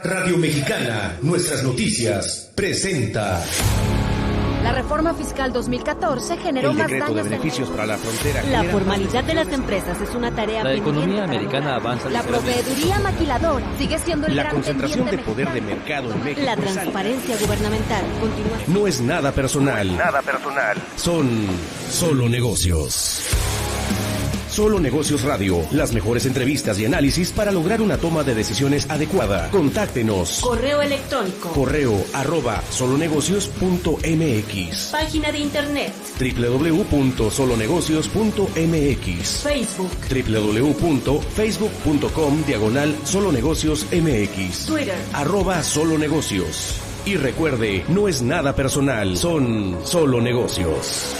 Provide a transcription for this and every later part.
Radio Mexicana, nuestras noticias, presenta. La reforma fiscal 2014 generó más daños. El decreto de beneficios para la frontera. La formalidad de las empresas es una tarea pendiente. La economía americana avanza. La proveeduría maquiladora sigue siendo el gran concentración de pendiente poder de mercado en México. La transparencia gubernamental continúa. No es nada personal. Nada personal. Son solo negocios. Solo Negocios Radio, las mejores entrevistas y análisis para lograr una toma de decisiones adecuada. Contáctenos. Correo electrónico. correo@solonegocios.mx. Página de internet. www.solonegocios.mx. Facebook. www.facebook.com/solonegociosmx. Twitter. @solonegocios. Y recuerde, no es nada personal, son solo negocios.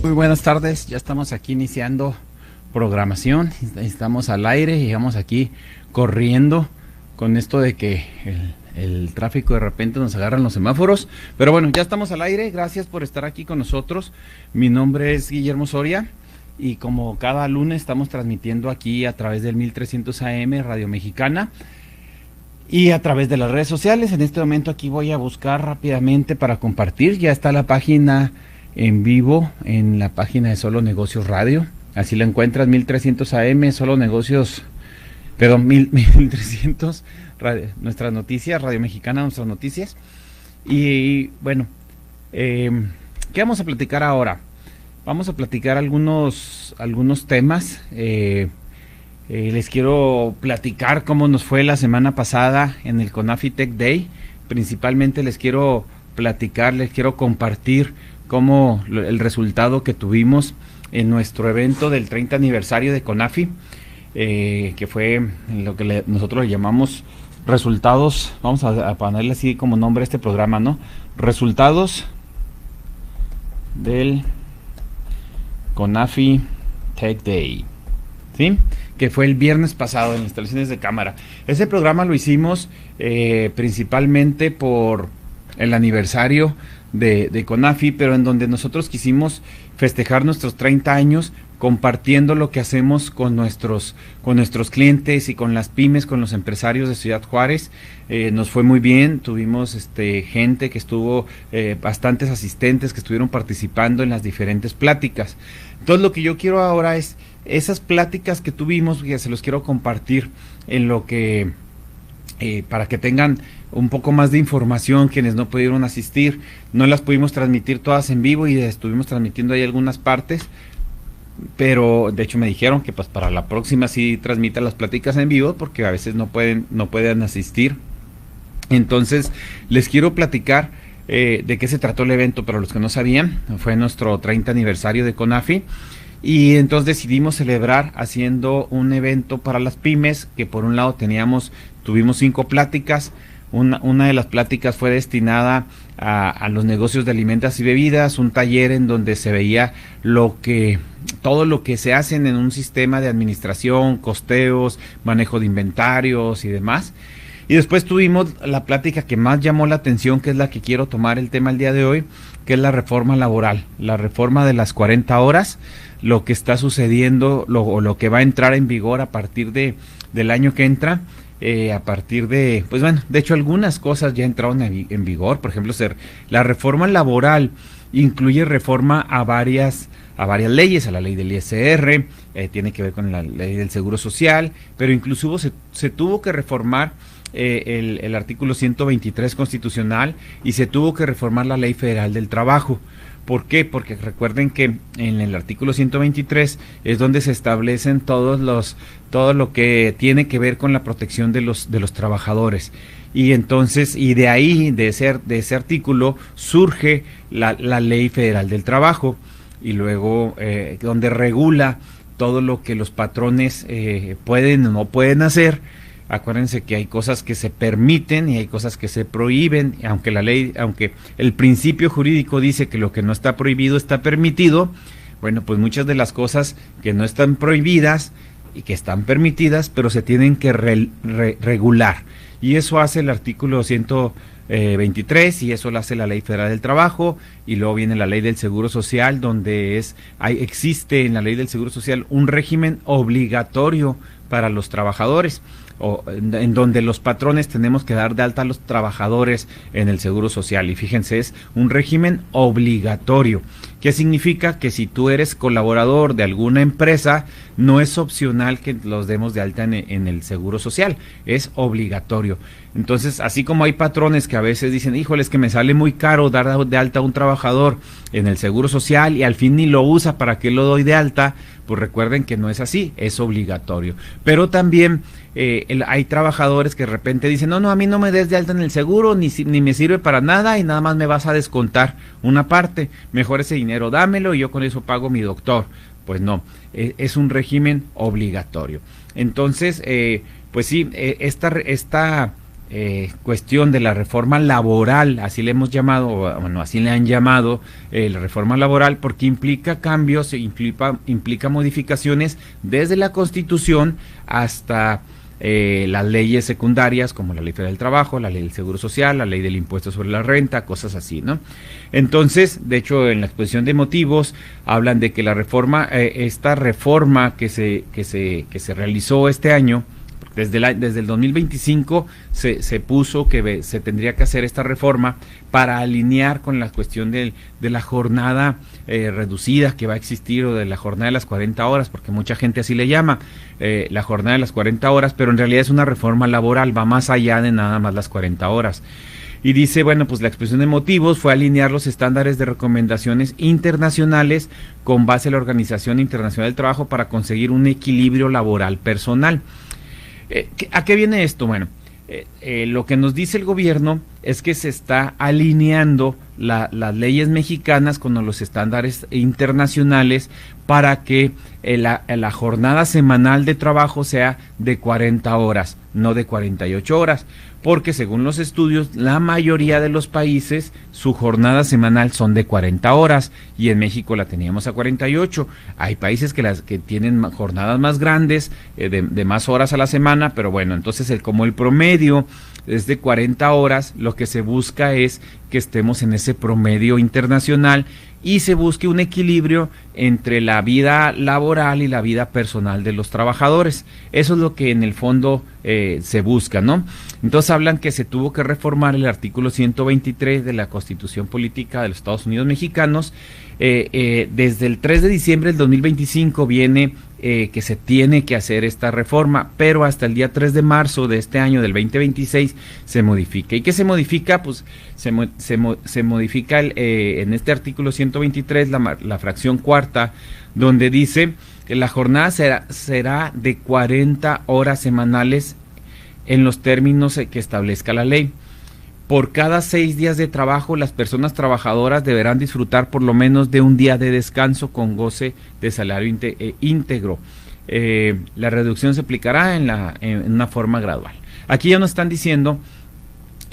Muy buenas tardes, ya estamos aquí iniciando programación, estamos al aire y vamos aquí corriendo con esto de que el tráfico de repente nos agarran los semáforos, pero bueno, ya estamos al aire, gracias por estar aquí con nosotros. Mi nombre es Guillermo Soria y como cada lunes estamos transmitiendo aquí a través del 1300 AM Radio Mexicana y a través de las redes sociales. En este momento aquí voy a buscar rápidamente para compartir, ya está la página en vivo en la página de Solo Negocios Radio, así la encuentras, 1300 AM, Solo Negocios, perdón, 1300 radio, nuestras noticias, Radio Mexicana, nuestras noticias. Y bueno, ¿qué vamos a platicar ahora? Vamos a platicar algunos temas. Les quiero platicar cómo nos fue la semana pasada en el CONAFI Tech Day. Principalmente les quiero platicar, les quiero compartir como el resultado que tuvimos en nuestro evento del 30 aniversario de CONAFI, que fue lo que nosotros le llamamos resultados, vamos a ponerle así como nombre a este programa, ¿no? Resultados del CONAFI Tech Day, ¿sí? Que fue el viernes pasado en las instalaciones de cámara. Ese programa lo hicimos principalmente por el aniversario de CONAFI, pero en donde nosotros quisimos festejar nuestros 30 años compartiendo lo que hacemos con nuestros clientes y con las pymes, con los empresarios de Ciudad Juárez. Nos fue muy bien, tuvimos gente que estuvo, bastantes asistentes que estuvieron participando en las diferentes pláticas. Entonces lo que yo quiero ahora es esas pláticas que tuvimos, que se los quiero compartir en lo que para que tengan un poco más de información quienes no pudieron asistir. No las pudimos transmitir todas en vivo y estuvimos transmitiendo ahí algunas partes, pero de hecho me dijeron que pues para la próxima sí transmita las pláticas en vivo porque a veces no pueden asistir. Entonces les quiero platicar de qué se trató el evento para los que no sabían. Fue nuestro 30 aniversario de CONAFI y entonces decidimos celebrar haciendo un evento para las pymes, que por un lado tuvimos 5 pláticas. Una de las pláticas fue destinada a los negocios de alimentos y bebidas, un taller en donde se veía todo lo que se hacen en un sistema de administración, costeos, manejo de inventarios y demás. Y después tuvimos la plática que más llamó la atención, que es la que quiero tomar el tema el día de hoy, que es la reforma laboral, la reforma de las 40 horas, lo que está sucediendo, lo que va a entrar en vigor a partir del año que entra. A partir de, pues bueno, de hecho algunas cosas ya entraron en vigor. Por ejemplo, la reforma laboral incluye reforma a varias leyes, a la ley del ISR, tiene que ver con la ley del Seguro Social, pero inclusive se tuvo que reformar el artículo 123 constitucional y se tuvo que reformar la Ley Federal del Trabajo. ¿Por qué? Porque recuerden que en el artículo 123 es donde se establecen todo lo que tiene que ver con la protección de los trabajadores. Y entonces, de ahí, de ese artículo, surge la Ley Federal del Trabajo, y luego donde regula todo lo que los patrones pueden o no pueden hacer. Acuérdense que hay cosas que se permiten y hay cosas que se prohíben, aunque el principio jurídico dice que lo que no está prohibido está permitido. Bueno, pues muchas de las cosas que no están prohibidas y que están permitidas, pero se tienen que regular. Y eso hace el artículo 23, y eso lo hace la Ley Federal del Trabajo, y luego viene la Ley del Seguro Social, donde existe en la Ley del Seguro Social un régimen obligatorio para los trabajadores, en donde los patrones tenemos que dar de alta a los trabajadores en el Seguro Social. Y fíjense, es un régimen obligatorio. ¿Qué significa? Que si tú eres colaborador de alguna empresa, no es opcional que los demos de alta en el Seguro Social, es obligatorio. Entonces, así como hay patrones que a veces dicen, híjole, es que me sale muy caro dar de alta a un trabajador en el Seguro Social y al fin ni lo usa, ¿para qué lo doy de alta? Pues recuerden que no es así, es obligatorio. Pero también hay trabajadores que de repente dicen, no, a mí no me des de alta en el seguro, ni me sirve para nada y nada más me vas a descontar una parte, mejor ese dinero dámelo y yo con eso pago mi doctor. Pues no, es un régimen obligatorio. Entonces, pues sí, esta cuestión de la reforma laboral, así le hemos llamado, bueno, así le han llamado, la reforma laboral, porque implica cambios, implica modificaciones desde la Constitución hasta las leyes secundarias, como la Ley Federal del Trabajo, la Ley del Seguro Social, la Ley del Impuesto sobre la Renta, cosas así, ¿no? Entonces, de hecho, en la exposición de motivos hablan de que la reforma, esta reforma que se realizó este año, desde el 2025 se puso que se tendría que hacer esta reforma para alinear con la cuestión de la jornada reducida que va a existir, o de la jornada de las 40 horas, porque mucha gente así le llama, la jornada de las 40 horas, pero en realidad es una reforma laboral, va más allá de nada más las 40 horas. Y dice, bueno, pues la exposición de motivos fue alinear los estándares de recomendaciones internacionales con base a la Organización Internacional del Trabajo para conseguir un equilibrio laboral personal. ¿A qué viene esto? Bueno, lo que nos dice el gobierno es que se está alineando las leyes mexicanas con los estándares internacionales para que la jornada semanal de trabajo sea de 40 horas, no de 48 horas, porque según los estudios, la mayoría de los países, su jornada semanal son de 40 horas, y en México la teníamos a 48. Hay países que tienen jornadas más grandes, de más horas a la semana, pero bueno, entonces como el promedio es de 40 horas, lo que se busca es que estemos en ese promedio internacional y se busque un equilibrio entre la vida laboral y la vida personal de los trabajadores. Eso es lo que en el fondo se busca, ¿no? Entonces hablan que se tuvo que reformar el artículo 123 de la Constitución Política de los Estados Unidos Mexicanos. Desde el 3 de diciembre del 2025 viene que se tiene que hacer esta reforma, pero hasta el día 3 de marzo de este año, del 2026, se modifica. ¿Y qué se modifica? Pues se modifica en este artículo 123 la fracción cuarta, donde dice que la jornada será de 40 horas semanales en los términos que establezca la ley. Por cada 6 días de trabajo, las personas trabajadoras deberán disfrutar por lo menos de un día de descanso con goce de salario íntegro. La reducción se aplicará en una forma gradual. Aquí ya nos están diciendo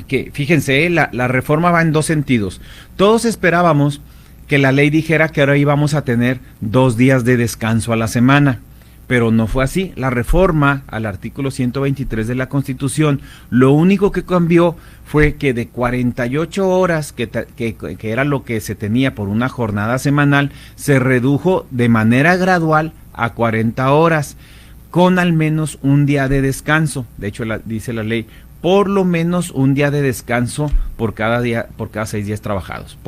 que, fíjense, la reforma va en dos sentidos. Todos esperábamos que la ley dijera que ahora íbamos a tener 2 días de descanso a la semana, pero no fue así. La reforma al artículo 123 de la Constitución, lo único que cambió fue que de 48 horas, que era lo que se tenía por una jornada semanal, se redujo de manera gradual a 40 horas, con al menos un día de descanso. De hecho, dice la ley, por lo menos un día de descanso por cada 6 días trabajados.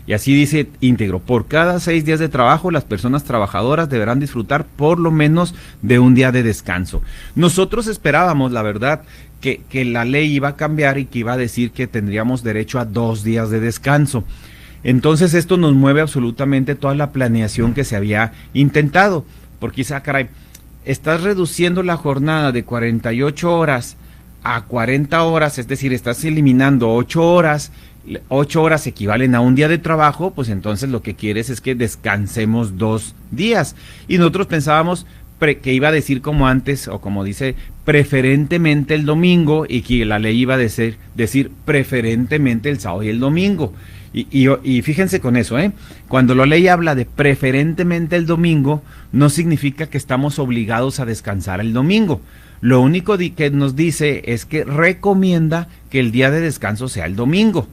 Y así dice íntegro, por cada 6 días de trabajo, las personas trabajadoras deberán disfrutar por lo menos de un día de descanso. Nosotros esperábamos, la verdad, que la ley iba a cambiar y que iba a decir que tendríamos derecho a 2 días de descanso. Entonces esto nos mueve absolutamente toda la planeación que se había intentado, porque caray, estás reduciendo la jornada de 48 horas a 40 horas, es decir, estás eliminando 8 horas, 8 horas equivalen a un día de trabajo, pues entonces lo que quieres es que descansemos 2 días. Y nosotros pensábamos que iba a decir como antes, o como dice, preferentemente el domingo, y que la ley iba a decir preferentemente el sábado y el domingo. Y fíjense con eso, cuando la ley habla de preferentemente el domingo, no significa que estamos obligados a descansar el domingo. Lo único que nos dice es que recomienda que el día de descanso sea el domingo,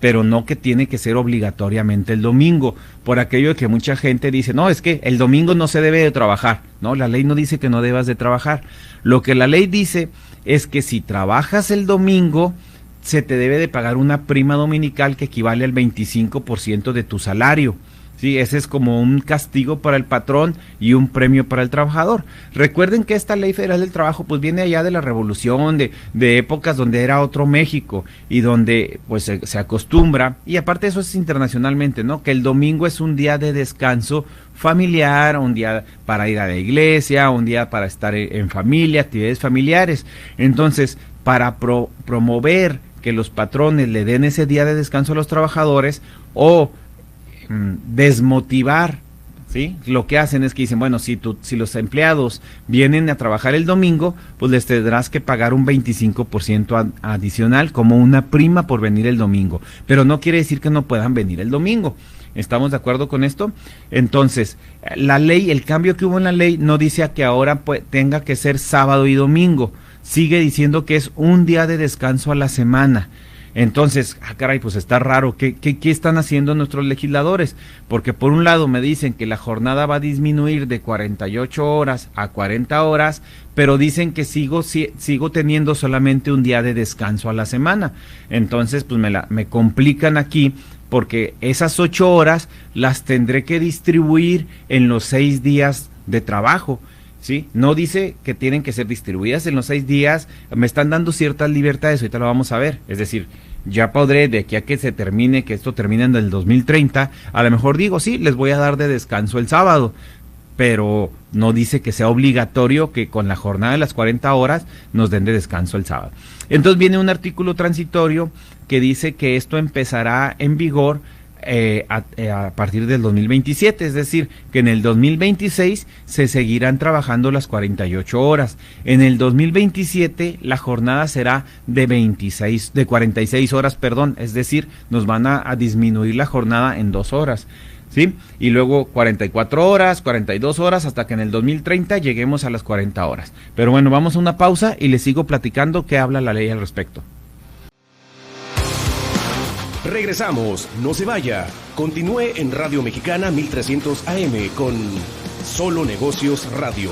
pero no que tiene que ser obligatoriamente el domingo, por aquello de que mucha gente dice, no, es que el domingo no se debe de trabajar. No, la ley no dice que no debas de trabajar. Lo que la ley dice es que si trabajas el domingo, se te debe de pagar una prima dominical que equivale al 25% de tu salario. Sí, ese es como un castigo para el patrón y un premio para el trabajador. Recuerden que esta ley federal del trabajo pues viene allá de la revolución, de épocas donde era otro México y donde pues se acostumbra, y aparte eso es internacionalmente, ¿no? Que el domingo es un día de descanso familiar, un día para ir a la iglesia, un día para estar en familia, actividades familiares. Entonces, para promover que los patrones le den ese día de descanso a los trabajadores o desmotivar, ¿sí? Lo que hacen es que dicen, bueno, si los empleados vienen a trabajar el domingo, pues les tendrás que pagar un 25% adicional como una prima por venir el domingo, pero no quiere decir que no puedan venir el domingo. ¿Estamos de acuerdo con esto? Entonces, la ley, el cambio que hubo en la ley no dice que ahora tenga que ser sábado y domingo, sigue diciendo que es un día de descanso a la semana. Entonces, caray, pues está raro. ¿Qué están haciendo nuestros legisladores? Porque por un lado me dicen que la jornada va a disminuir de 48 horas a 40 horas, pero dicen que sigo teniendo solamente un día de descanso a la semana. Entonces, pues me complican aquí, porque esas 8 horas las tendré que distribuir en los 6 días de trabajo. ¿Sí? No dice que tienen que ser distribuidas en los 6 días, me están dando ciertas libertades, ahorita lo vamos a ver, es decir, ya podré de aquí a que se termine, que esto termine en el 2030, a lo mejor digo, sí, les voy a dar de descanso el sábado, pero no dice que sea obligatorio que con la jornada de las 40 horas nos den de descanso el sábado. Entonces viene un artículo transitorio que dice que esto empezará en vigor a partir del 2027, es decir, que en el 2026 se seguirán trabajando las 48 horas. En el 2027 la jornada será de 46 horas, es decir, nos van a disminuir la jornada en 2 horas. ¿Sí? Y luego 44 horas, 42 horas, hasta que en el 2030 lleguemos a las 40 horas. Pero bueno, vamos a una pausa y les sigo platicando qué habla la ley al respecto. Regresamos, no se vaya. Continúe en Radio Mexicana 1300 AM con Solo Negocios Radio.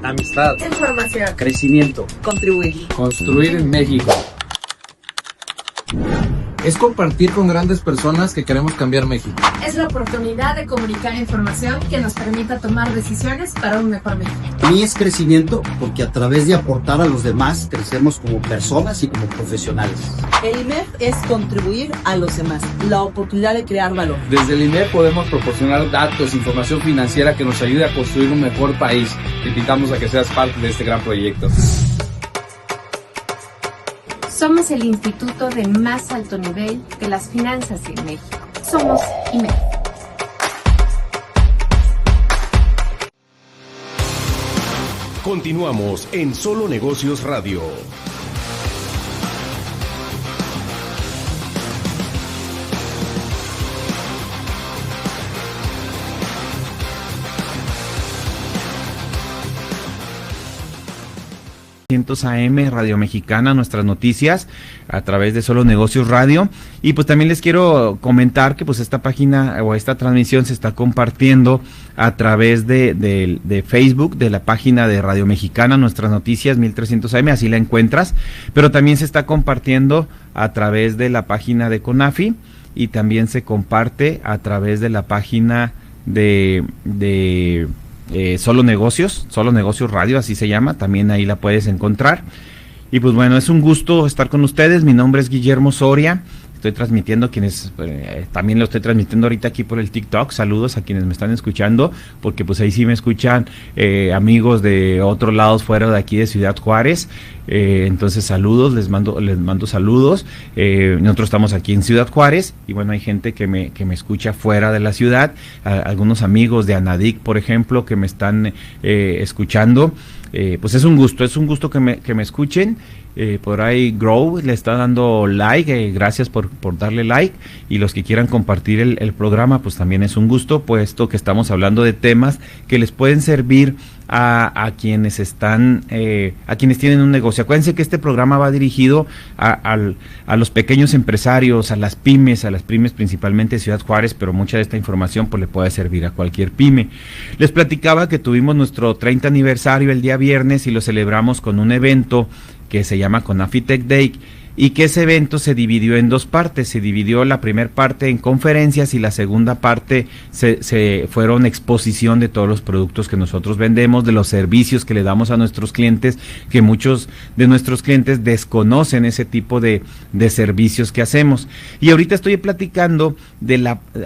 Amistad, Información. crecimiento, Contribuir. construir en México. Es compartir con grandes personas que queremos cambiar México. Es la oportunidad de comunicar información que nos permita tomar decisiones para un mejor México. Para mí es crecimiento porque a través de aportar a los demás crecemos como personas y como profesionales. El IMEF es contribuir a los demás, la oportunidad de crear valor. Desde el INEP podemos proporcionar datos, información financiera que nos ayude a construir un mejor país. Te invitamos a que seas parte de este gran proyecto. Somos el instituto de más alto nivel de las finanzas en México. Somos IMEF. Continuamos en Solo Negocios Radio. AM, Radio Mexicana, nuestras noticias a través de Solo Negocios Radio. Y pues también les quiero comentar que pues esta página o esta transmisión se está compartiendo a través de Facebook, de la página de Radio Mexicana, nuestras noticias 1300 AM, así la encuentras, pero también se está compartiendo a través de la página de CONAFI y también se comparte a través de la página de Solo Negocios Radio, así se llama, también ahí la puedes encontrar. Y pues bueno, es un gusto estar con ustedes, mi nombre es Guillermo Soria, estoy transmitiendo, quienes también lo estoy transmitiendo ahorita aquí por el TikTok. Saludos a quienes me están escuchando, porque pues ahí sí me escuchan amigos de otros lados fuera de aquí de Ciudad Juárez. Entonces saludos, les mando saludos. Nosotros estamos aquí en Ciudad Juárez y bueno, hay gente que me escucha fuera de la ciudad, algunos amigos de Anadic, por ejemplo, que me están escuchando. Pues es un gusto que me escuchen. Por ahí Grow le está dando like, gracias por darle like, y los que quieran compartir el programa, pues también es un gusto, puesto que estamos hablando de temas que les pueden servir a quienes están, a quienes tienen un negocio. Acuérdense que este programa va dirigido a los pequeños empresarios, a las pymes principalmente de Ciudad Juárez, pero mucha de esta información pues le puede servir a cualquier pyme. Les platicaba que tuvimos nuestro 30 aniversario el día viernes y lo celebramos con un evento que se llama Conafitec Day, y que ese evento se dividió en dos partes. Se dividió la primera parte en conferencias y la segunda parte se fueron exposición de todos los productos que nosotros vendemos, de los servicios que le damos a nuestros clientes, que muchos de nuestros clientes desconocen ese tipo de servicios que hacemos. Y ahorita estoy platicando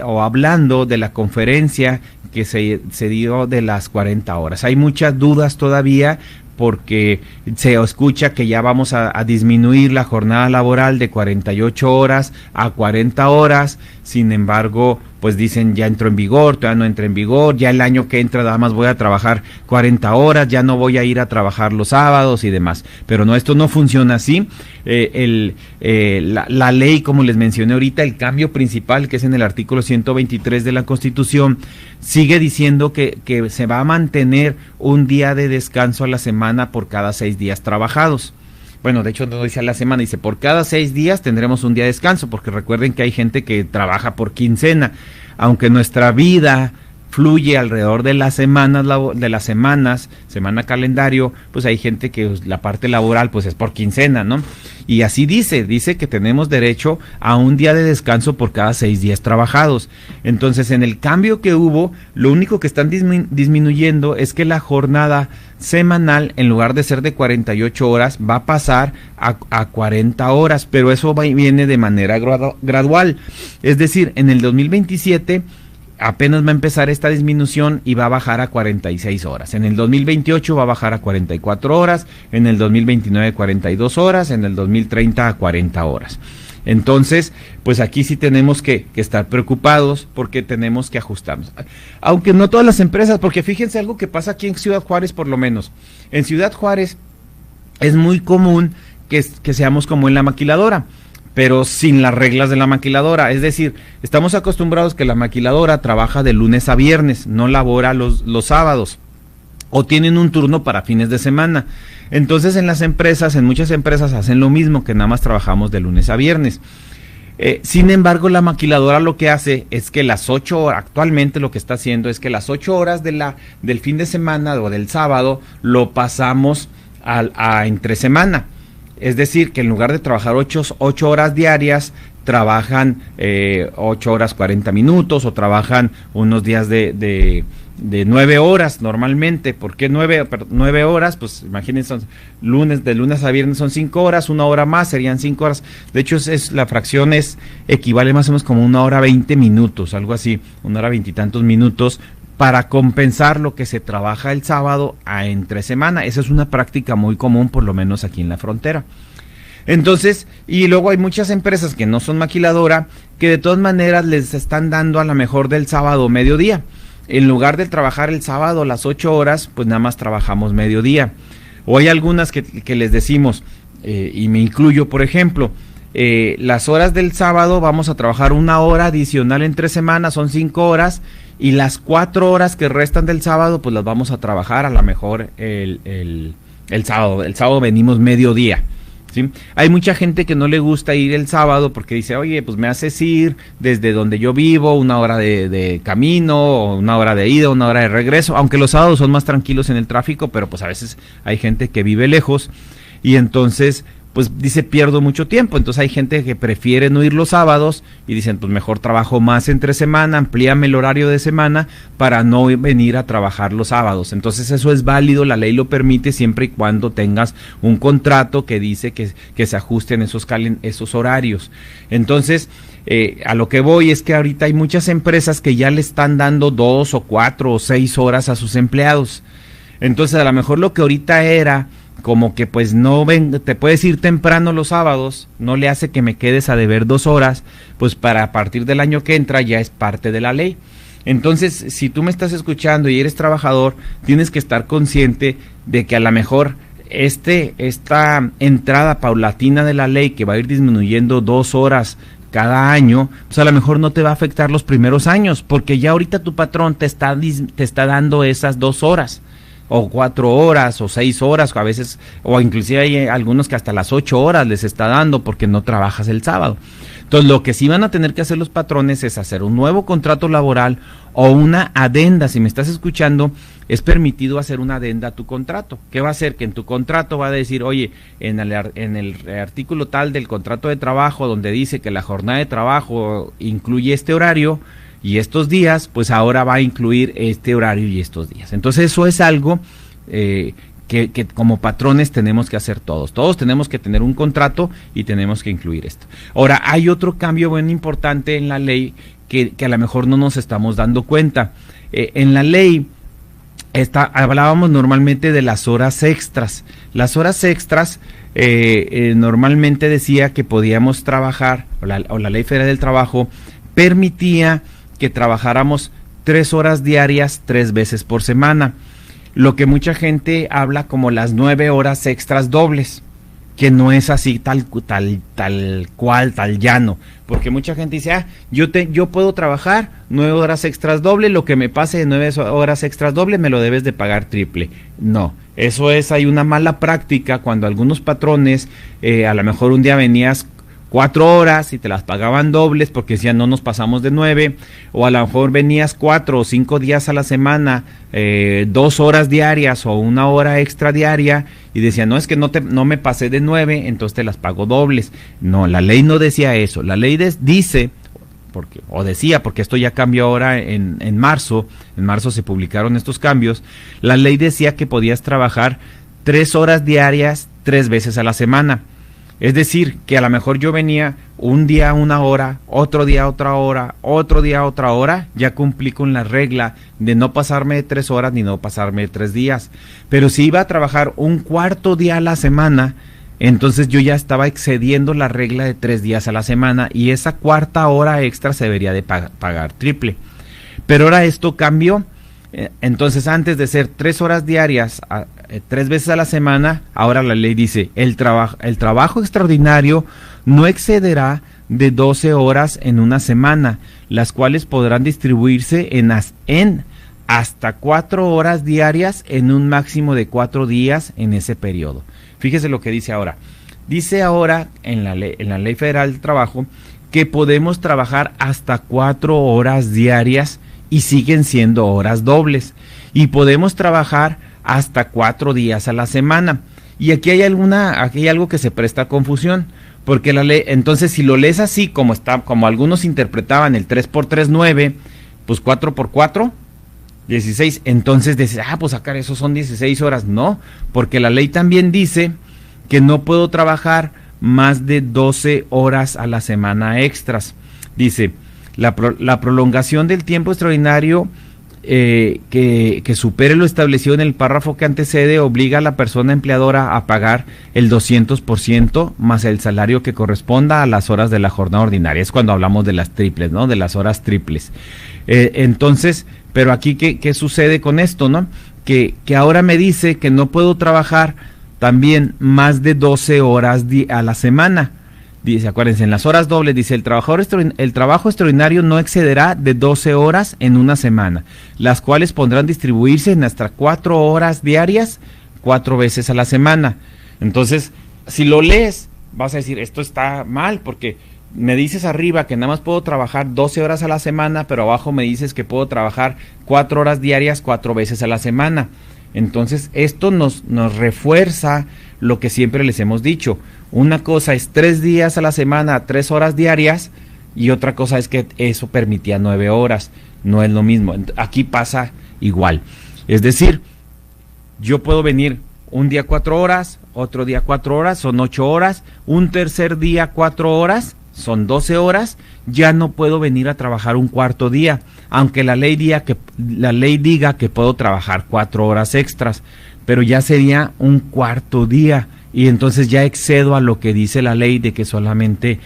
hablando de la conferencia que se dio de las 40 horas. Hay muchas dudas todavía, porque se escucha que ya vamos a disminuir la jornada laboral de 48 horas a 40 horas, sin embargo, pues dicen ya entró en vigor, todavía no entra en vigor, ya el año que entra nada más voy a trabajar 40 horas, ya no voy a ir a trabajar los sábados y demás, pero no, esto no funciona así. La ley, como les mencioné ahorita, el cambio principal, que es en el artículo 123 de la Constitución, sigue diciendo que se va a mantener un día de descanso a la semana por cada 6 días trabajados. Bueno, de hecho no dice a la semana, dice por cada 6 días tendremos un día de descanso, porque recuerden que hay gente que trabaja por quincena. Aunque nuestra vida fluye alrededor de las semanas, semana calendario, pues hay gente que la parte laboral pues es por quincena, ¿no? Y así dice que tenemos derecho a un día de descanso por cada 6 días trabajados. Entonces, en el cambio que hubo, lo único que están disminuyendo es que la jornada semanal, en lugar de ser de 48 horas, va a pasar a 40 horas, pero eso viene de manera gradual. Es decir, en el 2027 apenas va a empezar esta disminución y va a bajar a 46 horas. En el 2028 va a bajar a 44 horas, en el 2029 42 horas, en el 2030 a 40 horas. Entonces, pues aquí sí tenemos que estar preocupados, porque tenemos que ajustarnos. Aunque no todas las empresas, porque fíjense algo que pasa aquí en Ciudad Juárez, por lo menos. En Ciudad Juárez es muy común que seamos como en la maquiladora, pero sin las reglas de la maquiladora. Es decir, estamos acostumbrados que la maquiladora trabaja de lunes a viernes, no labora los sábados, o tienen un turno para fines de semana. Entonces en muchas empresas hacen lo mismo, que nada más trabajamos de lunes a viernes. Sin embargo, la maquiladora lo que hace es que las 8 horas, actualmente lo que está haciendo es que las 8 horas del fin de semana o del sábado lo pasamos a entre semana. Es decir, que en lugar de trabajar 8 horas diarias, trabajan 8 horas 40 minutos, o trabajan unos días de 9 horas normalmente. ¿Por qué 9 horas? Pues imagínense, de lunes a viernes son 5 horas, 1 hora más serían 5 horas. De hecho, la fracción equivale más o menos como 1 hora 20 minutos, algo así, 1 hora 20 y tantos minutos, para compensar lo que se trabaja el sábado a entre semana. Esa es una práctica muy común, por lo menos aquí en la frontera. Entonces, y luego hay muchas empresas que no son maquiladora, que de todas maneras les están dando a lo mejor del sábado mediodía. En lugar de trabajar el sábado las 8 horas, pues nada más trabajamos mediodía. O hay algunas que les decimos, y me incluyo, por ejemplo, las horas del sábado vamos a trabajar 1 hora adicional entre semanas, son 5 horas, y las 4 horas que restan del sábado, pues las vamos a trabajar a lo mejor el sábado. El sábado venimos mediodía, ¿sí? Hay mucha gente que no le gusta ir el sábado porque dice, oye, pues me haces ir desde donde yo vivo, 1 hora de camino, o 1 hora de ida, 1 hora de regreso, aunque los sábados son más tranquilos en el tráfico, pero pues a veces hay gente que vive lejos, y entonces pues dice pierdo mucho tiempo. Entonces hay gente que prefiere no ir los sábados y dicen pues mejor trabajo más entre semana, amplíame el horario de semana para no venir a trabajar los sábados. Entonces eso es válido, la ley lo permite siempre y cuando tengas un contrato que dice que se ajusten esos horarios. Entonces a lo que voy es que ahorita hay muchas empresas que ya le están dando 2 o 4 o 6 horas a sus empleados. Entonces a lo mejor lo que ahorita era como que pues te puedes ir temprano los sábados, no le hace que me quedes a deber 2 horas, pues para a partir del año que entra ya es parte de la ley. Entonces, si tú me estás escuchando y eres trabajador, tienes que estar consciente de que a lo mejor esta entrada paulatina de la ley que va a ir disminuyendo 2 horas cada año, pues a lo mejor no te va a afectar los primeros años, porque ya ahorita tu patrón te está dando esas 2 horas. O 4 horas, o 6 horas, a veces, o inclusive hay algunos que hasta las 8 horas les está dando porque no trabajas el sábado. Entonces, lo que sí van a tener que hacer los patrones es hacer un nuevo contrato laboral o una adenda. Si me estás escuchando, es permitido hacer una adenda a tu contrato. ¿Qué va a hacer? Que en tu contrato va a decir, oye, en el artículo tal del contrato de trabajo, donde dice que la jornada de trabajo incluye este horario y estos días, pues ahora va a incluir este horario y estos días. Entonces eso es algo que como patrones tenemos que hacer todos. Todos tenemos que tener un contrato y tenemos que incluir esto. Ahora, hay otro cambio bien importante en la ley que a lo mejor no nos estamos dando cuenta. En la ley hablábamos normalmente de las horas extras. Las horas extras normalmente decía que podíamos trabajar, o la Ley Federal del Trabajo permitía que trabajáramos 3 horas diarias 3 veces por semana, lo que mucha gente habla como las 9 horas extras dobles, que no es así tal cual, tal llano, porque mucha gente dice, yo puedo trabajar 9 horas extras doble, lo que me pase de 9 horas extras doble me lo debes de pagar triple. No, hay una mala práctica cuando algunos patrones, a lo mejor un día venías 4 horas y te las pagaban dobles porque decían no nos pasamos de 9, o a lo mejor venías 4 o 5 días a la semana, 2 horas diarias o 1 hora extra diaria y decían no es que no me pasé de 9, entonces te las pago dobles. No, la ley no decía eso, la ley dice, porque esto ya cambió ahora en marzo se publicaron estos cambios, la ley decía que podías trabajar 3 horas diarias 3 veces a la semana. Es decir, que a lo mejor yo venía un día 1 hora, otro día otra hora, otro día otra hora, ya cumplí con la regla de no pasarme de 3 horas ni no pasarme de 3 días. Pero si iba a trabajar un cuarto día a la semana, entonces yo ya estaba excediendo la regla de 3 días a la semana y esa cuarta hora extra se debería de pagar triple. Pero ahora esto cambió. Entonces antes de ser 3 horas diarias 3 veces a la semana, ahora la ley dice el trabajo extraordinario no excederá de 12 horas en una semana, las cuales podrán distribuirse en hasta 4 horas diarias en un máximo de 4 días en ese periodo. Fíjese lo que dice ahora. Dice ahora en la Ley Federal del Trabajo que podemos trabajar hasta 4 horas diarias y siguen siendo horas dobles, y podemos trabajar hasta 4 días a la semana. Y aquí hay algo que se presta a confusión, porque la ley, entonces si lo lees así como algunos interpretaban el 3x3 9, pues 4x4 16, entonces dices, pues sacar eso son 16 horas. No, porque la ley también dice que no puedo trabajar más de 12 horas a la semana extras. Dice, la prolongación del tiempo extraordinario que supere lo establecido en el párrafo que antecede obliga a la persona empleadora a pagar el 200% más el salario que corresponda a las horas de la jornada ordinaria. Es cuando hablamos de las triples, ¿no? De las horas triples. Entonces, pero aquí, ¿qué sucede con esto, no? Que ahora me dice que no puedo trabajar también más de 12 horas a la semana. Dice, acuérdense, en las horas dobles, dice, el trabajo extraordinario no excederá de 12 horas en una semana, las cuales podrán distribuirse en hasta 4 horas diarias, 4 veces a la semana. Entonces, si lo lees, vas a decir, esto está mal, porque me dices arriba que nada más puedo trabajar 12 horas a la semana, pero abajo me dices que puedo trabajar 4 horas diarias, 4 veces a la semana. Entonces, esto nos refuerza lo que siempre les hemos dicho. Una cosa es 3 días a la semana, 3 horas diarias, y otra cosa es que eso permitía 9 horas. No es lo mismo. Aquí pasa igual. Es decir, yo puedo venir un día 4 horas, otro día 4 horas, son 8 horas, un tercer día 4 horas, son 12 horas, ya no puedo venir a trabajar un cuarto día, aunque la ley diga que puedo trabajar 4 horas extras, pero ya sería un cuarto día, y entonces ya excedo a lo que dice la ley de que solamente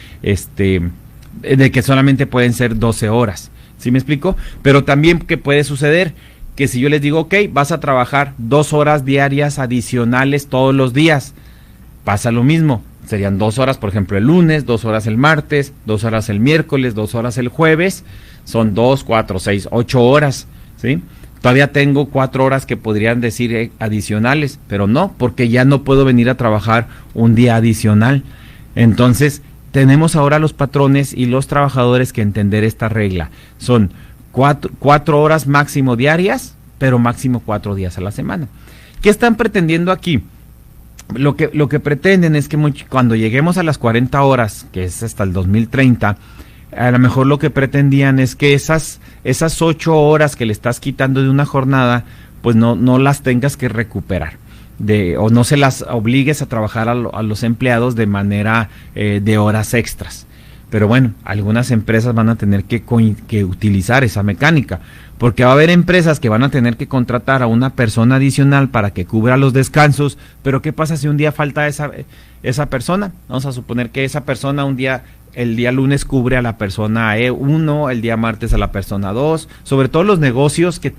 pueden ser 12 horas. ¿Sí me explico? Pero también, ¿qué puede suceder? Que si yo les digo, ok, vas a trabajar 2 horas diarias adicionales todos los días, pasa lo mismo. Serían 2 horas, por ejemplo, el lunes, 2 horas el martes, 2 horas el miércoles, 2 horas el jueves, son 2, 4, 6, 8 horas, ¿sí? Todavía tengo 4 horas que podrían decir adicionales, pero no, porque ya no puedo venir a trabajar un día adicional. Entonces, tenemos ahora los patrones y los trabajadores que entender esta regla. Son 4 horas máximo diarias, pero máximo 4 días a la semana. ¿Qué están pretendiendo aquí? Lo que pretenden es que cuando lleguemos a las 40 horas, que es hasta el 2030, a lo mejor lo que pretendían es que esas 8 horas que le estás quitando de una jornada, pues no las tengas que recuperar. O no se las obligues a trabajar a los empleados de manera de horas extras. Pero bueno, algunas empresas van a tener que utilizar esa mecánica, porque va a haber empresas que van a tener que contratar a una persona adicional para que cubra los descansos. Pero ¿qué pasa si un día falta esa persona? Vamos a suponer que esa persona el día lunes cubre a la persona 1, el día martes a la persona 2, sobre todo los negocios que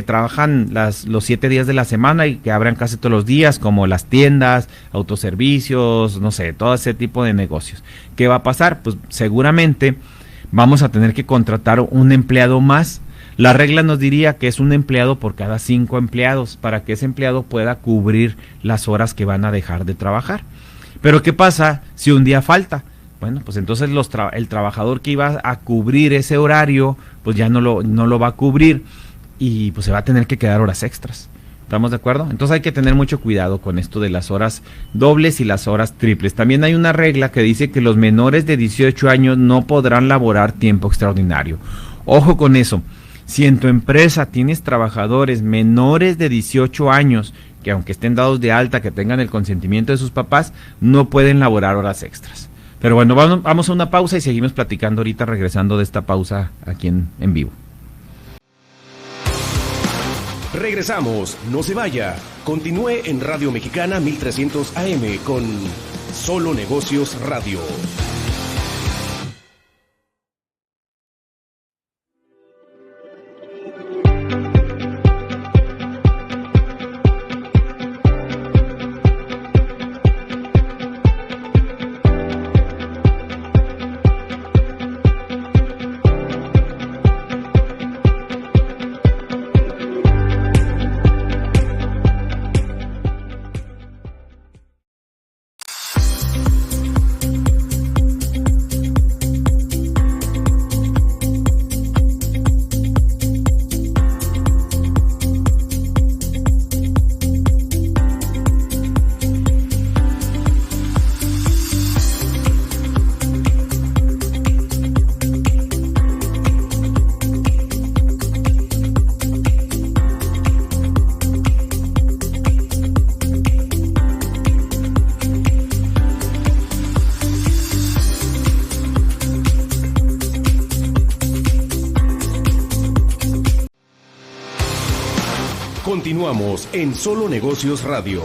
trabajan los 7 días de la semana y que abran casi todos los días, como las tiendas, autoservicios, no sé, todo ese tipo de negocios. ¿Qué va a pasar? Pues seguramente vamos a tener que contratar un empleado más. La regla nos diría que es un empleado por cada 5 empleados, para que ese empleado pueda cubrir las horas que van a dejar de trabajar. Pero ¿qué pasa si un día falta? Bueno, pues entonces el trabajador que iba a cubrir ese horario, pues ya no lo va a cubrir, y pues se va a tener que quedar horas extras. ¿Estamos de acuerdo? Entonces hay que tener mucho cuidado con esto de las horas dobles y las horas triples. También hay una regla que dice que los menores de 18 años no podrán laborar tiempo extraordinario. Ojo con eso. Si en tu empresa tienes trabajadores menores de 18 años, que aunque estén dados de alta, que tengan el consentimiento de sus papás, no pueden laborar horas extras. Pero bueno, vamos a una pausa y seguimos platicando ahorita, regresando de esta pausa aquí en vivo. Regresamos, no se vaya. Continúe en Radio Mexicana 1300 AM con Solo Negocios Radio. Continuamos en Solo Negocios Radio.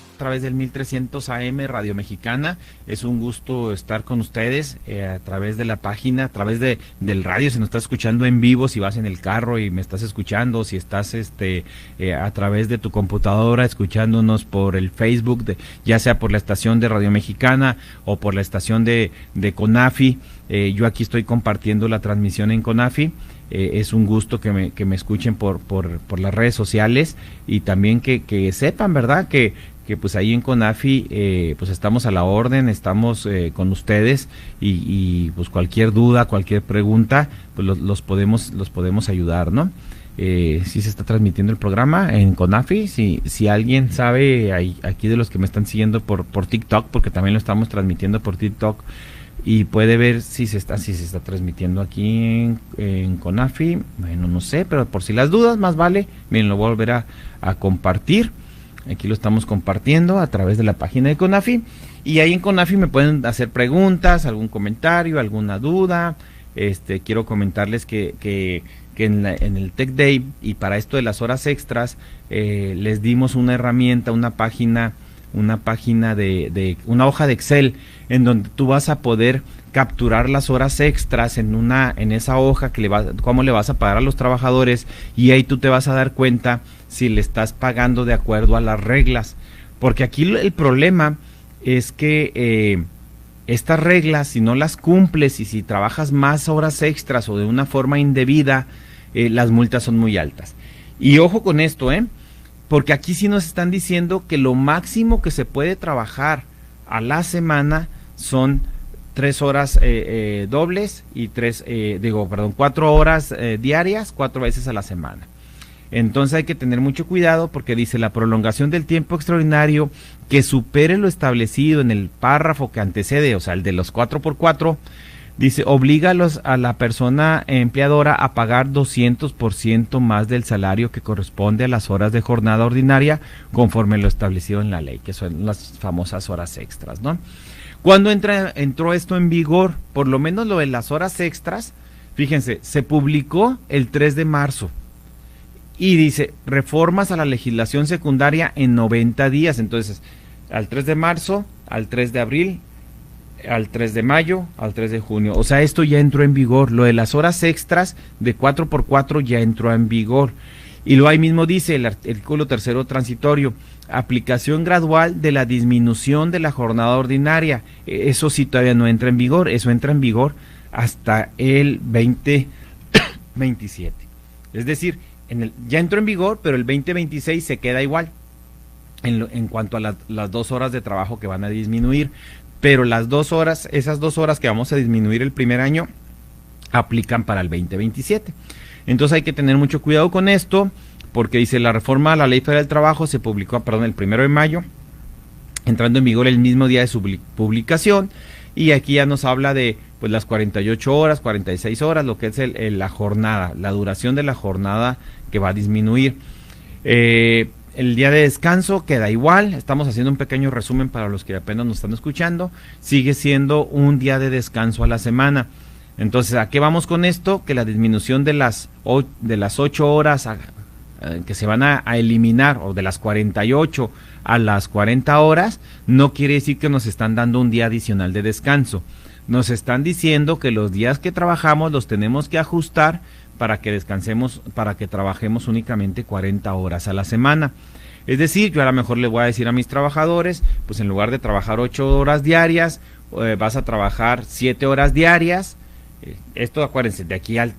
A través del 1300 AM Radio Mexicana, es un gusto estar con ustedes a través de la página, a través del radio, si nos estás escuchando en vivo, si vas en el carro y me estás escuchando, si estás a través de tu computadora escuchándonos por el Facebook, ya sea por la estación de Radio Mexicana o por la estación de CONAFI. Yo aquí estoy compartiendo la transmisión en CONAFI. es un gusto que me escuchen por las redes sociales y también que sepan, ¿verdad? Que pues ahí en CONAFI pues estamos a la orden, estamos con ustedes y pues cualquier duda, cualquier pregunta, pues los podemos ayudar, ¿no? Sí se está transmitiendo el programa en CONAFI, si alguien sabe aquí de los que me están siguiendo por TikTok, porque también lo estamos transmitiendo por TikTok, y puede ver si se está transmitiendo aquí en CONAFI, bueno, no sé, pero por si las dudas, más vale, miren, lo voy a volver a compartir. Aquí lo estamos compartiendo a través de la página de CONAFI, y ahí en CONAFI me pueden hacer preguntas, algún comentario, alguna duda. Quiero comentarles que en el Tech Day, y para esto de las horas extras, les dimos una herramienta, una página de una hoja de Excel, en donde tú vas a poder capturar las horas extras en esa hoja, cómo le vas a pagar a los trabajadores, y ahí tú te vas a dar cuenta si le estás pagando de acuerdo a las reglas, porque aquí el problema es que estas reglas, si no las cumples y si trabajas más horas extras o de una forma indebida, las multas son muy altas. Y ojo con esto, porque aquí sí nos están diciendo que lo máximo que se puede trabajar a la semana son 3 horas dobles y 4 horas diarias, 4 veces a la semana. Entonces hay que tener mucho cuidado, porque dice: la prolongación del tiempo extraordinario que supere lo establecido en el párrafo que antecede, o sea, el de los 4x4, dice, obliga a la persona empleadora a pagar 200% más del salario que corresponde a las horas de jornada ordinaria conforme lo establecido en la ley, que son las famosas horas extras, ¿no? ¿Cuándo entró esto en vigor? Por lo menos lo de las horas extras, fíjense, se publicó el 3 de marzo. Y dice, reformas a la legislación secundaria en 90 días. Entonces, al 3 de marzo, al 3 de abril, al 3 de mayo, al 3 de junio. O sea, esto ya entró en vigor. Lo de las horas extras de 4x4 ya entró en vigor. Y lo ahí mismo dice el artículo 3º transitorio: aplicación gradual de la disminución de la jornada ordinaria. Eso sí todavía no entra en vigor. Eso entra en vigor hasta el 2027. Es decir, ya entró en vigor, pero el 2026 se queda igual en cuanto a las 2 horas de trabajo que van a disminuir, pero esas 2 horas que vamos a disminuir el primer año aplican para el 2027. Entonces hay que tener mucho cuidado con esto, porque dice: la reforma a la Ley Federal del Trabajo se publicó, el 1 de mayo, entrando en vigor el mismo día de su publicación, y aquí ya nos habla de pues las 48 horas, 46 horas, lo que es la jornada, la duración de la jornada que va a disminuir. El día de descanso queda igual, estamos haciendo un pequeño resumen para los que apenas nos están escuchando, sigue siendo un día de descanso a la semana. Entonces, ¿a qué vamos con esto? Que la disminución de las 8 horas que se van a eliminar, o de las 48 a las 40 horas, no quiere decir que nos están dando un día adicional de descanso. Nos están diciendo que los días que trabajamos los tenemos que ajustar para que descansemos, para que trabajemos únicamente 40 horas a la semana. Es decir, yo a lo mejor le voy a decir a mis trabajadores, pues en lugar de trabajar 8 horas diarias, vas a trabajar 7 horas diarias. Esto, acuérdense, de aquí al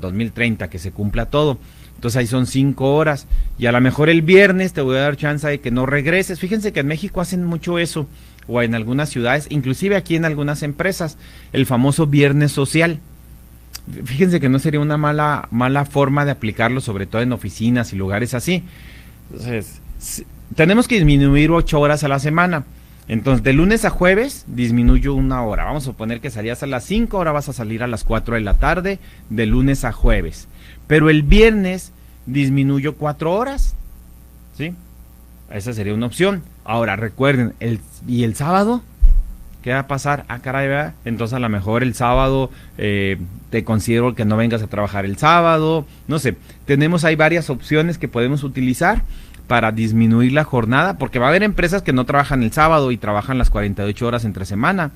2030, que se cumpla todo. Entonces ahí son 5 horas. Y a lo mejor el viernes te voy a dar chance de que no regreses. Fíjense que en México hacen mucho eso, o en algunas ciudades, inclusive aquí en algunas empresas, el famoso viernes social. Fíjense que no sería una mala forma de aplicarlo, sobre todo en oficinas y lugares así. Entonces, tenemos que disminuir 8 horas a la semana. Entonces, de lunes a jueves disminuyo 1 hora. Vamos a suponer que salías a las 5, ahora vas a salir a las 4 de la tarde, de lunes a jueves. Pero el viernes disminuyo 4 horas, ¿sí? Esa sería una opción. Ahora, recuerden, ¿y el sábado? ¿Qué va a pasar? Ah, caray, ¿verdad? Entonces a lo mejor el sábado te considero que no vengas a trabajar el sábado. No sé, tenemos ahí varias opciones que podemos utilizar para disminuir la jornada, porque va a haber empresas que no trabajan el sábado y trabajan las 48 horas entre semana.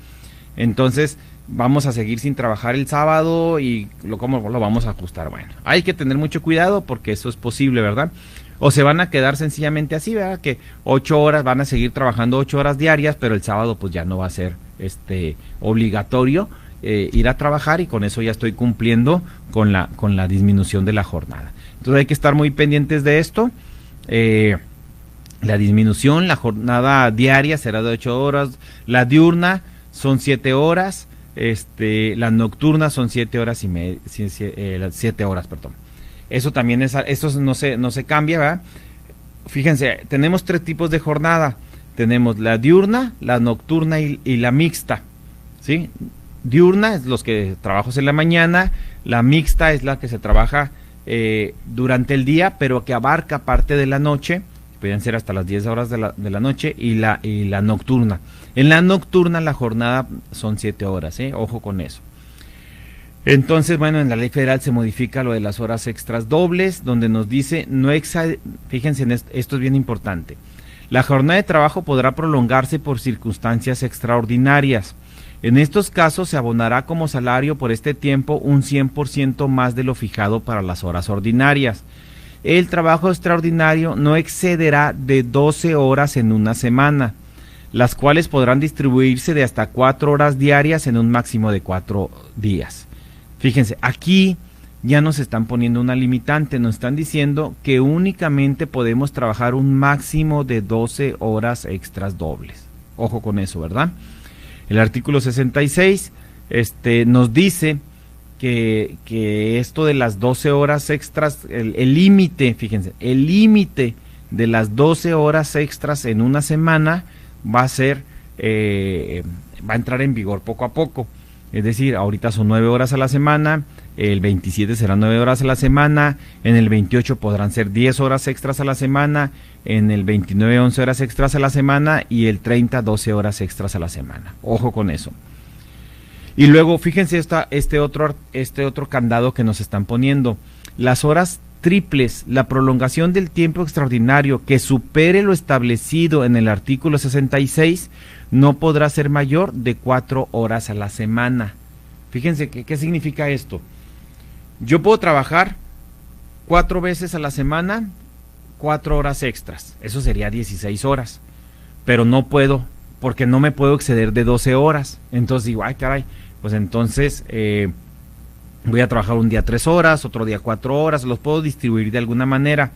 Entonces vamos a seguir sin trabajar el sábado y ¿cómo lo vamos a ajustar? Bueno, hay que tener mucho cuidado porque eso es posible, ¿verdad? O se van a quedar sencillamente así, ¿verdad? Que 8 horas, van a seguir trabajando 8 horas diarias, pero el sábado pues ya no va a ser obligatorio ir a trabajar, y con eso ya estoy cumpliendo con la disminución de la jornada. Entonces hay que estar muy pendientes de esto. La disminución, la jornada diaria será de 8 horas, la diurna son 7 horas, la nocturna son 7 horas y media, 7 horas, perdón. Eso también eso no se cambia, ¿verdad? Fíjense, tenemos 3 tipos de jornada. Tenemos la diurna, la nocturna y la mixta, ¿sí? Diurna es los que trabajamos en la mañana, la mixta es la que se trabaja durante el día, pero que abarca parte de la noche, pueden ser hasta las 10 horas de la noche, y la nocturna. En la nocturna la jornada son 7 horas, ojo con eso. Entonces, bueno, en la ley federal se modifica lo de las horas extras dobles, donde nos dice, fíjense, esto es bien importante, la jornada de trabajo podrá prolongarse por circunstancias extraordinarias. En estos casos se abonará como salario por este tiempo un 100% más de lo fijado para las horas ordinarias. El trabajo extraordinario no excederá de 12 horas en una semana, las cuales podrán distribuirse de hasta 4 horas diarias en un máximo de 4 días. Fíjense, aquí ya nos están poniendo una limitante, nos están diciendo que únicamente podemos trabajar un máximo de 12 horas extras dobles. Ojo con eso, ¿verdad? El artículo 66 nos dice que esto de las 12 horas extras, el límite, fíjense, el límite de las 12 horas extras en una semana va a entrar en vigor poco a poco. Es decir, ahorita son 9 horas a la semana, el 27 serán 9 horas a la semana, en el 28 podrán ser 10 horas extras a la semana, en el 29 11 horas extras a la semana y el 30 12 horas extras a la semana. Ojo con eso. Y luego fíjense este otro candado que nos están poniendo. Las horas triples, la prolongación del tiempo extraordinario que supere lo establecido en el artículo 66 no podrá ser mayor de 4 horas a la semana. Fíjense, ¿qué significa esto? Yo puedo trabajar 4 veces a la semana, 4 horas extras. Eso sería 16 horas. Pero no puedo, porque no me puedo exceder de 12 horas. Entonces digo, ay caray, pues entonces voy a trabajar un día 3 horas, otro día 4 horas, los puedo distribuir de alguna manera.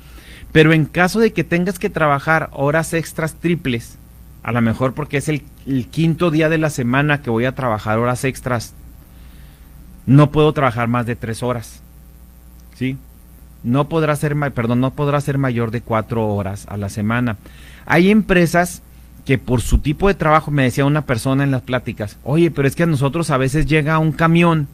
Pero en caso de que tengas que trabajar horas extras triples, a lo mejor porque es el quinto día de la semana que voy a trabajar horas extras, no puedo trabajar más de 3 horas, ¿sí? No podrá ser mayor de 4 horas a la semana. Hay empresas que por su tipo de trabajo, me decía una persona en las pláticas, oye, pero es que a nosotros a veces llega un camión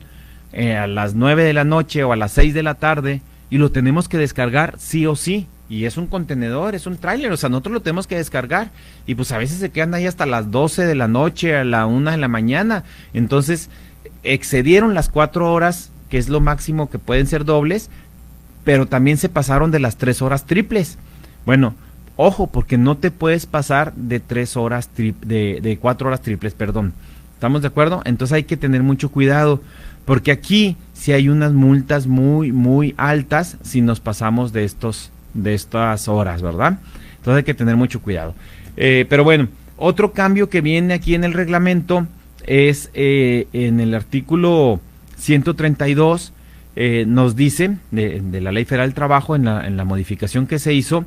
a las 9 de la noche o a las 6 de la tarde y lo tenemos que descargar sí o sí. Y es un contenedor, es un tráiler, o sea, nosotros lo tenemos que descargar y pues a veces se quedan ahí hasta las 12 de la noche, a la 1 de la mañana. Entonces, excedieron las 4 horas, que es lo máximo que pueden ser dobles, pero también se pasaron de las 3 horas triples. Bueno, ojo, porque no te puedes pasar de 4 horas triples, perdón. ¿Estamos de acuerdo? Entonces hay que tener mucho cuidado, porque aquí sí hay unas multas muy, muy altas si nos pasamos de estas horas, ¿verdad? Entonces hay que tener mucho cuidado. Pero bueno, otro cambio que viene aquí en el reglamento es en el artículo 132, nos dice, de la Ley Federal del Trabajo, en la modificación que se hizo,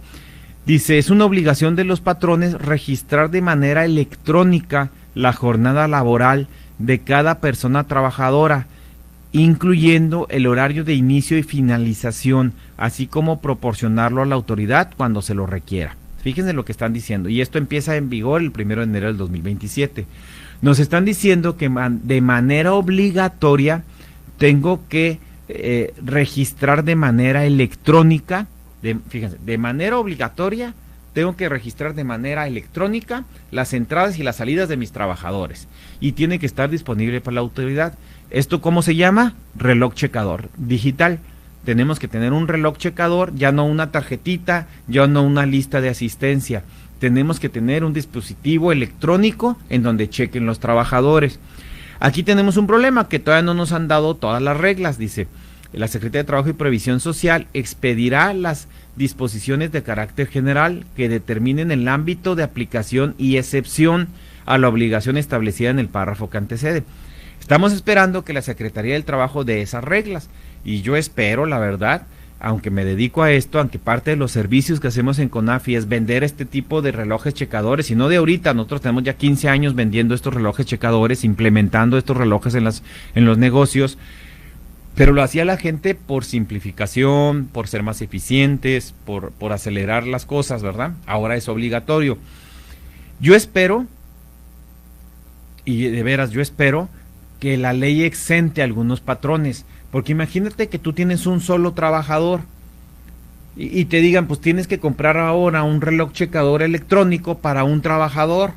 dice, es una obligación de los patrones registrar de manera electrónica la jornada laboral de cada persona trabajadora, incluyendo el horario de inicio y finalización, así como proporcionarlo a la autoridad cuando se lo requiera. Fíjense lo que están diciendo, y esto empieza en vigor el 1 de enero del 2027. Nos están diciendo que de manera obligatoria tengo que registrar de manera electrónica, fíjense, de manera obligatoria tengo que registrar de manera electrónica las entradas y las salidas de mis trabajadores, y tiene que estar disponible para la autoridad. ¿Esto cómo se llama? Reloj checador digital. Tenemos que tener un reloj checador, ya no una tarjetita, ya no una lista de asistencia. Tenemos que tener un dispositivo electrónico en donde chequen los trabajadores. Aquí tenemos un problema, que todavía no nos han dado todas las reglas. Dice, la Secretaría de Trabajo y Previsión Social expedirá las disposiciones de carácter general que determinen el ámbito de aplicación y excepción a la obligación establecida en el párrafo que antecede. Estamos esperando que la Secretaría del Trabajo dé esas reglas y yo espero, la verdad, aunque me dedico a esto, aunque parte de los servicios que hacemos en CONAFI es vender este tipo de relojes checadores, y no de ahorita, nosotros tenemos ya 15 años vendiendo estos relojes checadores, implementando estos relojes en los negocios, pero lo hacía la gente por simplificación, por ser más eficientes, por acelerar las cosas, ¿verdad? Ahora es obligatorio. Yo espero, y de veras yo espero, que la ley exente a algunos patrones, porque imagínate que tú tienes un solo trabajador y te digan, pues tienes que comprar ahora un reloj checador electrónico para un trabajador.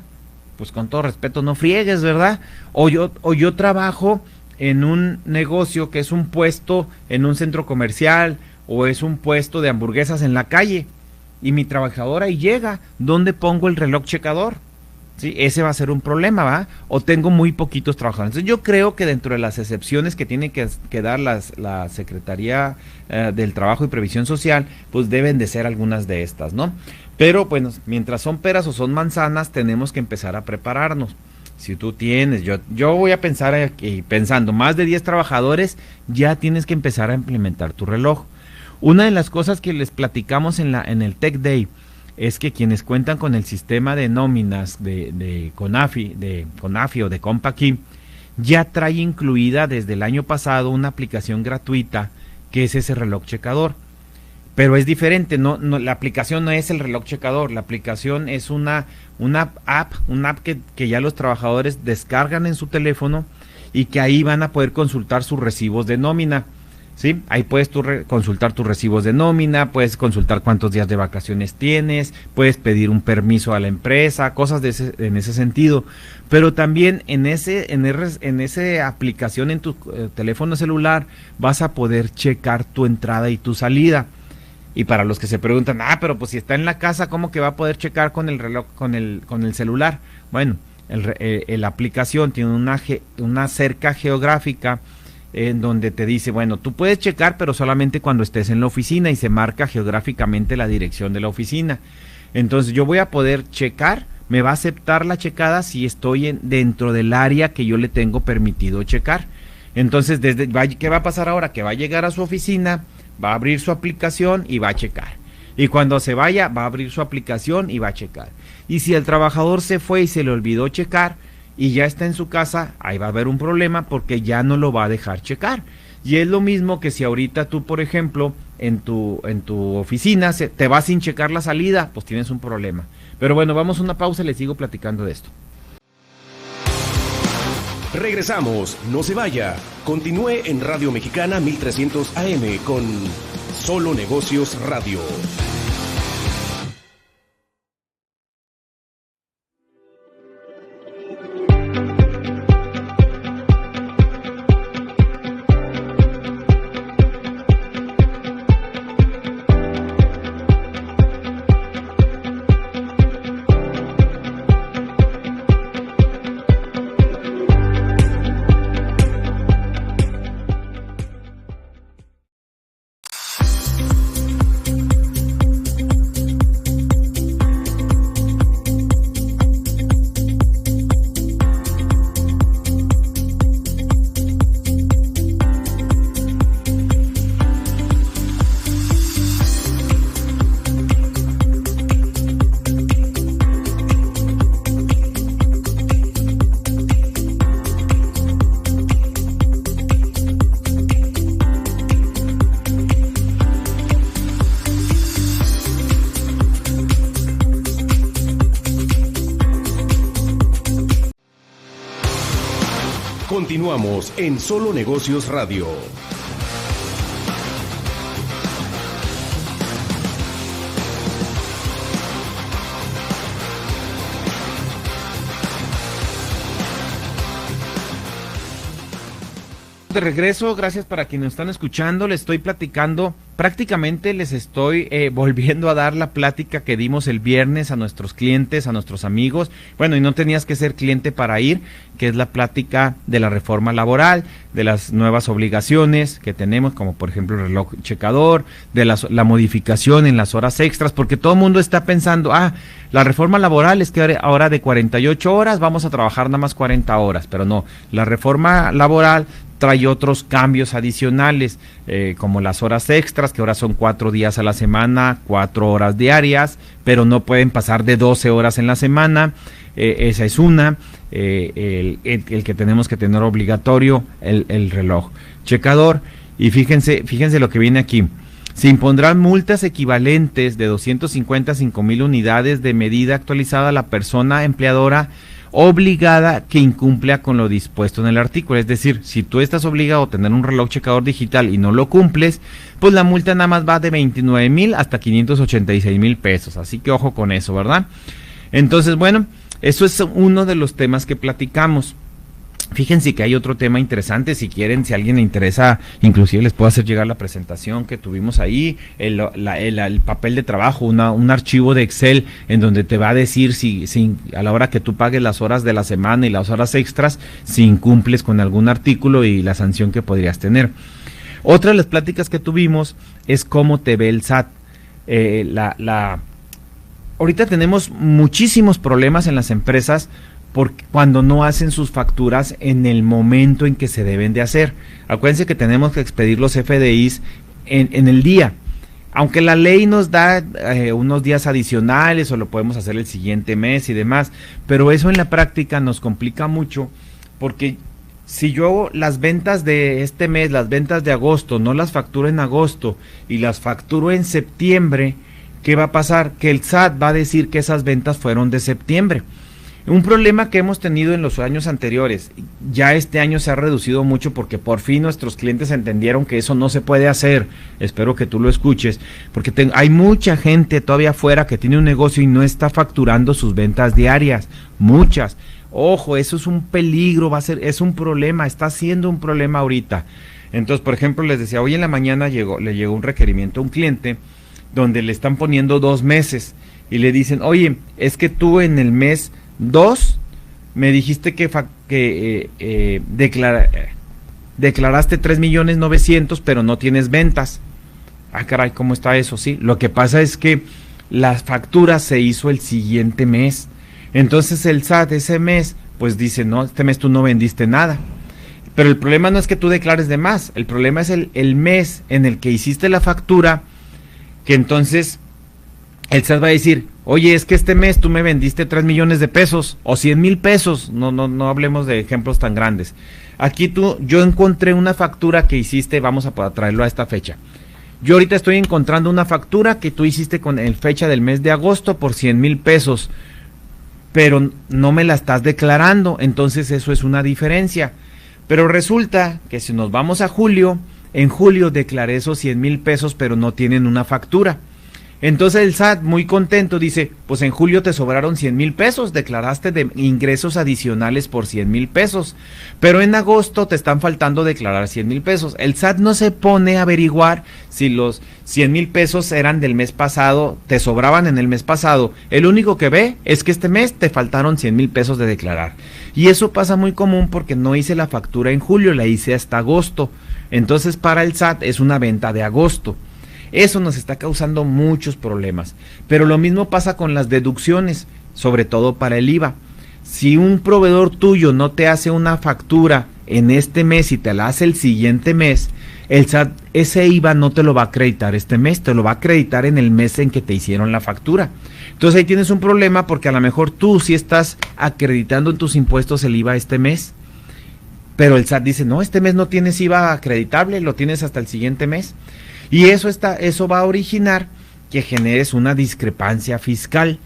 Pues con todo respeto, no friegues, ¿verdad? O yo trabajo en un negocio que es un puesto en un centro comercial o es un puesto de hamburguesas en la calle y mi trabajador ahí llega, ¿dónde pongo el reloj checador? Sí, ese va a ser un problema, ¿va? O tengo muy poquitos trabajadores. Entonces yo creo que dentro de las excepciones que tiene que dar la Secretaría del Trabajo y Previsión Social, pues deben de ser algunas de estas, ¿no? Pero bueno, mientras son peras o son manzanas, tenemos que empezar a prepararnos. Si tú tienes, yo voy a pensar aquí, pensando, más de 10 trabajadores, ya tienes que empezar a implementar tu reloj. Una de las cosas que les platicamos en el Tech Day es que quienes cuentan con el sistema de nóminas de CONAFI o de CONPAQUI ya trae incluida desde el año pasado una aplicación gratuita que es ese reloj checador. Pero es diferente, no, la aplicación no es el reloj checador, la aplicación es una app que ya los trabajadores descargan en su teléfono y que ahí van a poder consultar sus recibos de nómina. ¿Sí? Ahí puedes tú consultar tus recibos de nómina, puedes consultar cuántos días de vacaciones tienes, puedes pedir un permiso a la empresa, cosas en ese sentido. Pero también en esa aplicación en tu teléfono celular vas a poder checar tu entrada y tu salida. Y para los que se preguntan, pero pues si está en la casa, ¿cómo que va a poder checar con el reloj, con el celular? Bueno, la aplicación tiene una cerca geográfica en donde te dice, bueno, tú puedes checar, pero solamente cuando estés en la oficina, y se marca geográficamente la dirección de la oficina. Entonces yo voy a poder checar, me va a aceptar la checada si estoy dentro del área que yo le tengo permitido checar. Entonces, ¿qué va a pasar ahora? Que va a llegar a su oficina, va a abrir su aplicación y va a checar. Y cuando se vaya, va a abrir su aplicación y va a checar. Y si el trabajador se fue y se le olvidó checar, y ya está en su casa, ahí va a haber un problema porque ya no lo va a dejar checar. Y es lo mismo que si ahorita tú, por ejemplo, en tu oficina te vas sin checar la salida, pues tienes un problema. Pero bueno, vamos a una pausa y les sigo platicando de esto. Regresamos, no se vaya. Continúe en Radio Mexicana 1300 AM con Solo Negocios Radio. Continuamos en Solo Negocios Radio. De regreso, gracias para quienes están escuchando. Les estoy platicando prácticamente les estoy volviendo a dar la plática que dimos el viernes a nuestros clientes, a nuestros amigos. Bueno, y no tenías que ser cliente para ir, que es la plática de la reforma laboral, de las nuevas obligaciones que tenemos, como por ejemplo el reloj checador, de la modificación en las horas extras, porque todo el mundo está pensando, la reforma laboral es que ahora de 48 horas vamos a trabajar nada más 40 horas, pero no, la reforma laboral trae otros cambios adicionales, como las horas extras, que ahora son 4 días a la semana, 4 horas diarias, pero no pueden pasar de 12 horas en la semana. Esa es una, el que tenemos que tener obligatorio, el reloj checador. Y fíjense lo que viene aquí. Se impondrán multas equivalentes de 250 a 5,000 unidades de medida actualizada a la persona empleadora obligada que incumpla con lo dispuesto en el artículo. Es decir, si tú estás obligado a tener un reloj checador digital y no lo cumples, pues la multa nada más va de 29,000 hasta 586,000 pesos. Así que ojo con eso, ¿verdad? Entonces, bueno, eso es uno de los temas que platicamos. Fíjense que hay otro tema interesante, si quieren, si a alguien le interesa, inclusive les puedo hacer llegar la presentación que tuvimos ahí, el papel de trabajo, un archivo de Excel en donde te va a decir si a la hora que tú pagues las horas de la semana y las horas extras, si incumples con algún artículo y la sanción que podrías tener. Otra de las pláticas que tuvimos es cómo te ve el SAT. Ahorita tenemos muchísimos problemas en las empresas porque cuando no hacen sus facturas en el momento en que se deben de hacer. Acuérdense que tenemos que expedir los FDIs en el día, aunque la ley nos da unos días adicionales o lo podemos hacer el siguiente mes y demás, pero eso en la práctica nos complica mucho, porque si yo las ventas de este mes, las ventas de agosto, no las facturo en agosto y las facturo en septiembre, ¿qué va a pasar? Que el SAT va a decir que esas ventas fueron de septiembre. Un problema que hemos tenido en los años anteriores, ya este año se ha reducido mucho porque por fin nuestros clientes entendieron que eso no se puede hacer. Espero que tú lo escuches, porque hay mucha gente todavía afuera que tiene un negocio y no está facturando sus ventas diarias, muchas. Ojo, eso es un peligro, es un problema, está siendo un problema ahorita. Entonces, por ejemplo, les decía, hoy en la mañana le llegó un requerimiento a un cliente donde le están poniendo 2 meses y le dicen, oye, es que tú en el mes 2 me dijiste que declaraste 3,900,000, pero no tienes ventas. Caray, ¿cómo está eso? Sí, lo que pasa es que la factura se hizo el siguiente mes. Entonces el SAT ese mes, pues dice, no, este mes tú no vendiste nada. Pero el problema no es que tú declares de más, el problema es el mes en el que hiciste la factura, que entonces el SAT va a decir, oye, es que este mes tú me vendiste 3 millones de pesos o 100,000 pesos, no hablemos de ejemplos tan grandes. Aquí yo encontré una factura que hiciste, vamos a traerlo a esta fecha. Yo ahorita estoy encontrando una factura que tú hiciste con el fecha del mes de agosto por 100,000 pesos, pero no me la estás declarando, entonces eso es una diferencia. Pero resulta que si nos vamos a julio, en julio declaré esos 100,000 pesos, pero no tienen una factura. Entonces el SAT, muy contento, dice, pues en julio te sobraron 100,000 pesos, declaraste de ingresos adicionales por 100,000 pesos, pero en agosto te están faltando declarar 100,000 pesos. El SAT no se pone a averiguar si los 100,000 pesos eran del mes pasado, te sobraban en el mes pasado. El único que ve es que este mes te faltaron 100,000 pesos de declarar. Y eso pasa muy común porque no hice la factura en julio, la hice hasta agosto. Entonces para el SAT es una venta de agosto. Eso nos está causando muchos problemas, pero lo mismo pasa con las deducciones, sobre todo para el IVA. Si un proveedor tuyo no te hace una factura en este mes y te la hace el siguiente mes, el SAT ese IVA no te lo va a acreditar este mes, te lo va a acreditar en el mes en que te hicieron la factura. Entonces ahí tienes un problema porque a lo mejor tú sí estás acreditando en tus impuestos el IVA este mes, pero el SAT dice, no, este mes no tienes IVA acreditable, lo tienes hasta el siguiente mes. Y eso va a originar que generes una discrepancia fiscal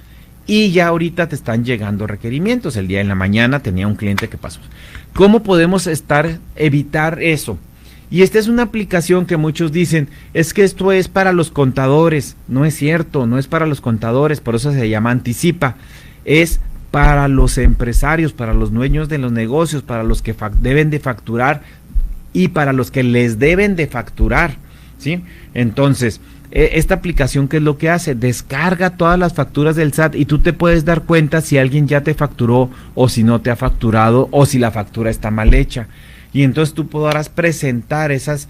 y ya ahorita te están llegando requerimientos. El día de la mañana tenía un cliente que pasó. ¿Cómo podemos evitar eso? Y esta es una aplicación que muchos dicen, es que esto es para los contadores. No es cierto, no es para los contadores, por eso se llama Anticipa. Es para los empresarios, para los dueños de los negocios, para los que deben de facturar y para los que les deben de facturar. ¿sí? Entonces, esta aplicación, ¿qué es lo que hace? Descarga todas las facturas del SAT y tú te puedes dar cuenta si alguien ya te facturó o si no te ha facturado o si la factura está mal hecha. Y entonces tú podrás presentar esas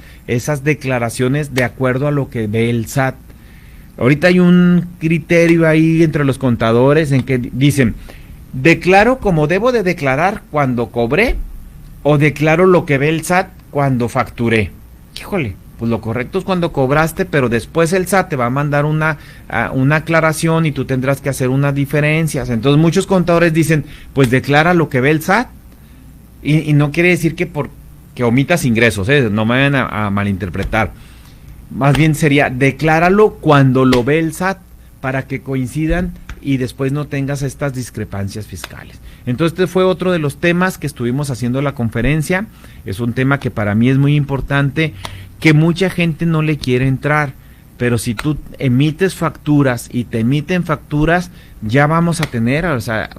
declaraciones de acuerdo a lo que ve el SAT. Ahorita hay un criterio ahí entre los contadores en que dicen, declaro como debo de declarar cuando cobré o declaro lo que ve el SAT cuando facturé. Híjole, pues lo correcto es cuando cobraste, pero después el SAT te va a mandar una aclaración y tú tendrás que hacer unas diferencias. Entonces muchos contadores dicen, pues declara lo que ve el SAT, y no quiere decir que omitas ingresos, no me vayan a malinterpretar. Más bien sería, decláralo cuando lo ve el SAT, para que coincidan y después no tengas estas discrepancias fiscales. Entonces este fue otro de los temas que estuvimos haciendo la conferencia. Es un tema que para mí es muy importante, que mucha gente no le quiere entrar, pero si tú emites facturas y te emiten facturas, ya vamos a tener, o sea,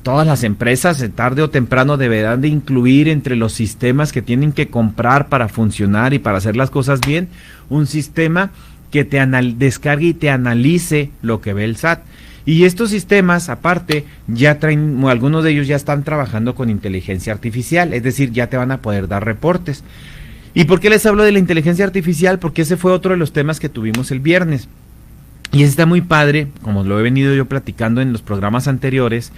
todas las empresas tarde o temprano deberán de incluir entre los sistemas que tienen que comprar para funcionar y para hacer las cosas bien, un sistema que te descargue y te analice lo que ve el SAT. Y estos sistemas, aparte, ya traen, algunos de ellos ya están trabajando con inteligencia artificial, es decir, ya te van a poder dar reportes. ¿Y por qué les hablo de la inteligencia artificial? Porque ese fue otro de los temas que tuvimos el viernes. Y está muy padre, como lo he venido yo platicando en los programas anteriores,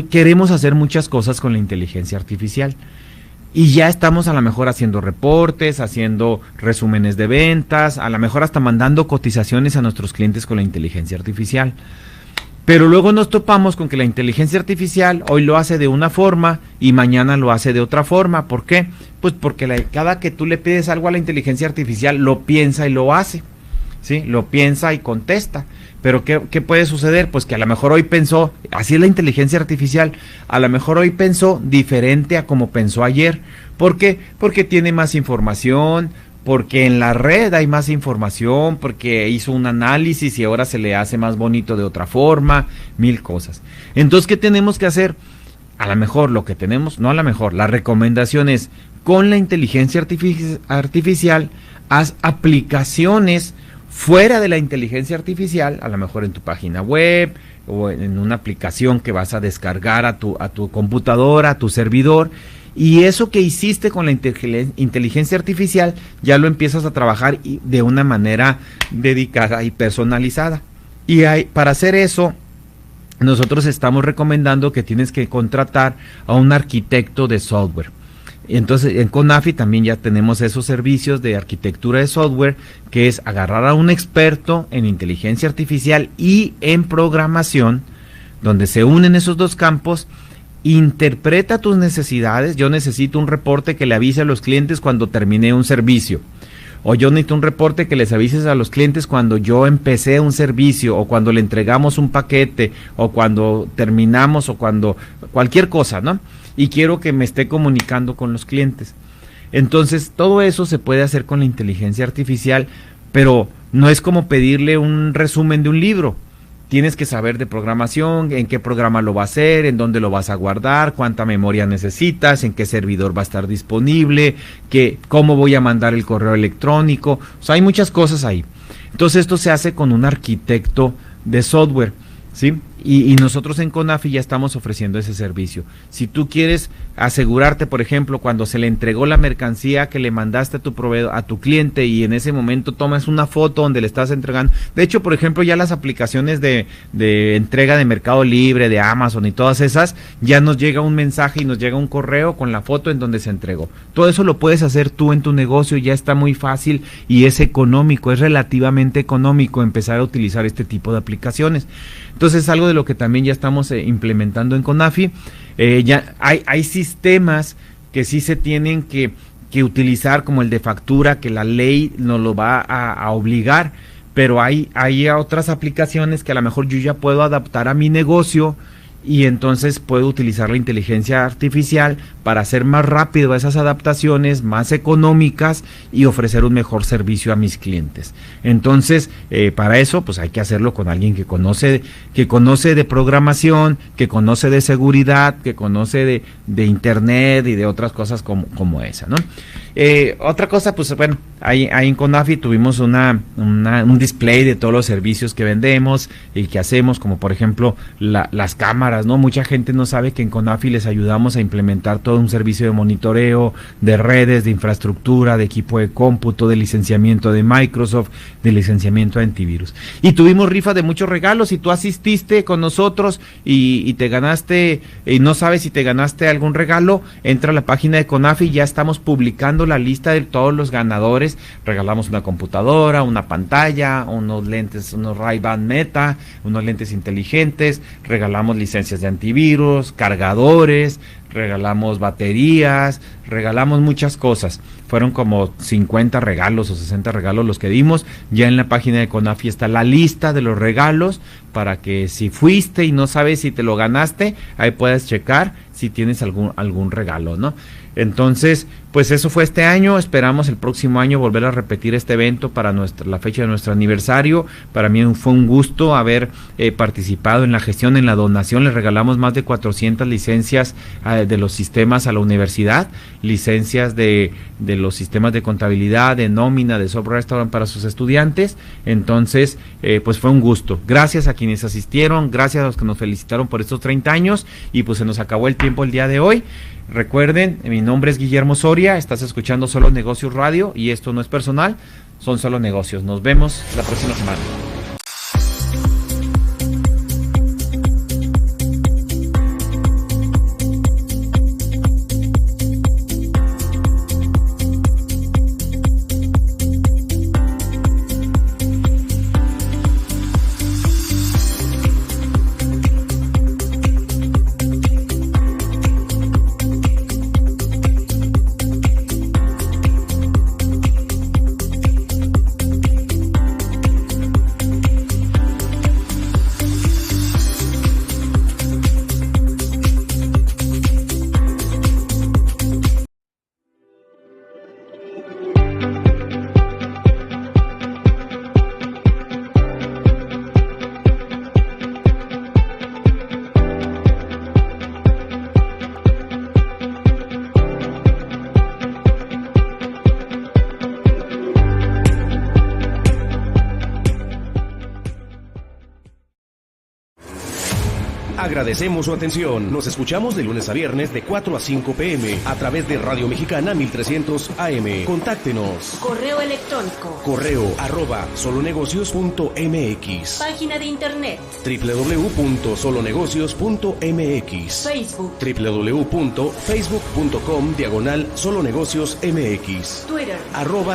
queremos hacer muchas cosas con la inteligencia artificial. Y ya estamos a lo mejor haciendo reportes, haciendo resúmenes de ventas, a lo mejor hasta mandando cotizaciones a nuestros clientes con la inteligencia artificial. Pero luego nos topamos con que la inteligencia artificial hoy lo hace de una forma y mañana lo hace de otra forma. ¿Por qué? Pues porque cada que tú le pides algo a la inteligencia artificial, lo piensa y lo hace. ¿Sí? Lo piensa y contesta. Pero ¿qué puede suceder? Pues que a lo mejor hoy pensó, así es la inteligencia artificial, a lo mejor hoy pensó diferente a como pensó ayer. ¿Por qué? Porque tiene más información, porque en la red hay más información, porque hizo un análisis y ahora se le hace más bonito de otra forma, mil cosas. Entonces, ¿qué tenemos que hacer? A lo mejor lo que tenemos, no a lo mejor, la recomendación es, con la inteligencia artificial, haz aplicaciones fuera de la inteligencia artificial, a lo mejor en tu página web o en una aplicación que vas a descargar a tu computadora, a tu servidor, y eso que hiciste con la inteligencia artificial ya lo empiezas a trabajar de una manera dedicada y personalizada. Y para hacer eso, nosotros estamos recomendando que tienes que contratar a un arquitecto de software. Entonces en CONAFI también ya tenemos esos servicios de arquitectura de software, que es agarrar a un experto en inteligencia artificial y en programación, donde se unen esos dos campos, interpreta tus necesidades. Yo necesito un reporte que le avise a los clientes cuando terminé un servicio, o yo necesito un reporte que les avises a los clientes cuando yo empecé un servicio, o cuando le entregamos un paquete, o cuando terminamos, o cuando cualquier cosa, ¿no? Y quiero que me esté comunicando con los clientes. Entonces, todo eso se puede hacer con la inteligencia artificial, pero no es como pedirle un resumen de un libro. Tienes que saber de programación, en qué programa lo va a hacer, en dónde lo vas a guardar, cuánta memoria necesitas, en qué servidor va a estar disponible, cómo voy a mandar el correo electrónico. O sea, hay muchas cosas ahí. Entonces, esto se hace con un arquitecto de software, ¿sí? Y nosotros en CONAFI ya estamos ofreciendo ese servicio. Si tú quieres asegurarte, por ejemplo, cuando se le entregó la mercancía que le mandaste a tu proveedor, a tu cliente, y en ese momento tomas una foto donde le estás entregando. De hecho, por ejemplo, ya las aplicaciones de entrega de Mercado Libre, de Amazon y todas esas, ya nos llega un mensaje y nos llega un correo con la foto en donde se entregó. Todo eso lo puedes hacer tú en tu negocio, ya está muy fácil y es económico, es relativamente económico empezar a utilizar este tipo de aplicaciones. Entonces, algo de lo que también ya estamos implementando en CONAFI. Ya hay sistemas que sí se tienen que utilizar, como el de factura, que la ley nos lo va a obligar, pero hay otras aplicaciones que a lo mejor yo ya puedo adaptar a mi negocio y entonces puedo utilizar la inteligencia artificial para hacer más rápido esas adaptaciones, más económicas y ofrecer un mejor servicio a mis clientes. Entonces, para eso, pues hay que hacerlo con alguien que conoce de programación, que conoce de seguridad, que conoce de internet y de otras cosas como esa, ¿no? Otra cosa, pues bueno, ahí en CONAFI tuvimos un display de todos los servicios que vendemos y que hacemos, como por ejemplo las cámaras, ¿no? Mucha gente no sabe que en CONAFI les ayudamos a implementar todo un servicio de monitoreo, de redes, de infraestructura, de equipo de cómputo, de licenciamiento de Microsoft, de licenciamiento de antivirus. Y tuvimos rifa de muchos regalos. Si tú asististe con nosotros y te ganaste, y no sabes si te ganaste algún regalo, entra a la página de CONAFI, ya estamos publicando la lista de todos los ganadores. Regalamos una computadora, una pantalla, unos lentes, unos Ray-Ban Meta, unos lentes inteligentes, regalamos licencias de antivirus, cargadores, regalamos baterías, regalamos muchas cosas. Fueron como 50 regalos o 60 regalos los que dimos. Ya en la página de CONAFI está la lista de los regalos para que si fuiste y no sabes si te lo ganaste, ahí puedes checar si tienes algún regalo, ¿no? Entonces, pues eso fue este año. Esperamos el próximo año volver a repetir este evento para la fecha de nuestro aniversario. Para mí fue un gusto haber participado en la gestión, en la donación. Les regalamos más de 400 licencias de los sistemas a la universidad, licencias de los sistemas de contabilidad, de nómina, de software restaurant para sus estudiantes. Entonces, pues fue un gusto. Gracias a quienes asistieron, gracias a los que nos felicitaron por estos 30 años y pues se nos acabó el tiempo el día de hoy. Recuerden, mi nombre es Guillermo Soria, estás escuchando Solo Negocios Radio y esto no es personal, son solo negocios. Nos vemos la próxima semana. Agradecemos su atención. Nos escuchamos de lunes a viernes de 4 a 5 p.m. a través de Radio Mexicana 1300 AM. Contáctenos. Correo electrónico. correo@solonegocios.mx. Página de internet. www.solonegocios.mx. Facebook. www.facebook.com/solonegociosmx. Twitter.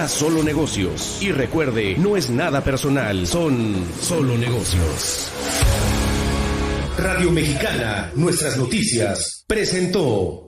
@solonegocios. Y recuerde, no es nada personal, son solo negocios. Radio Mexicana, nuestras noticias, presentó.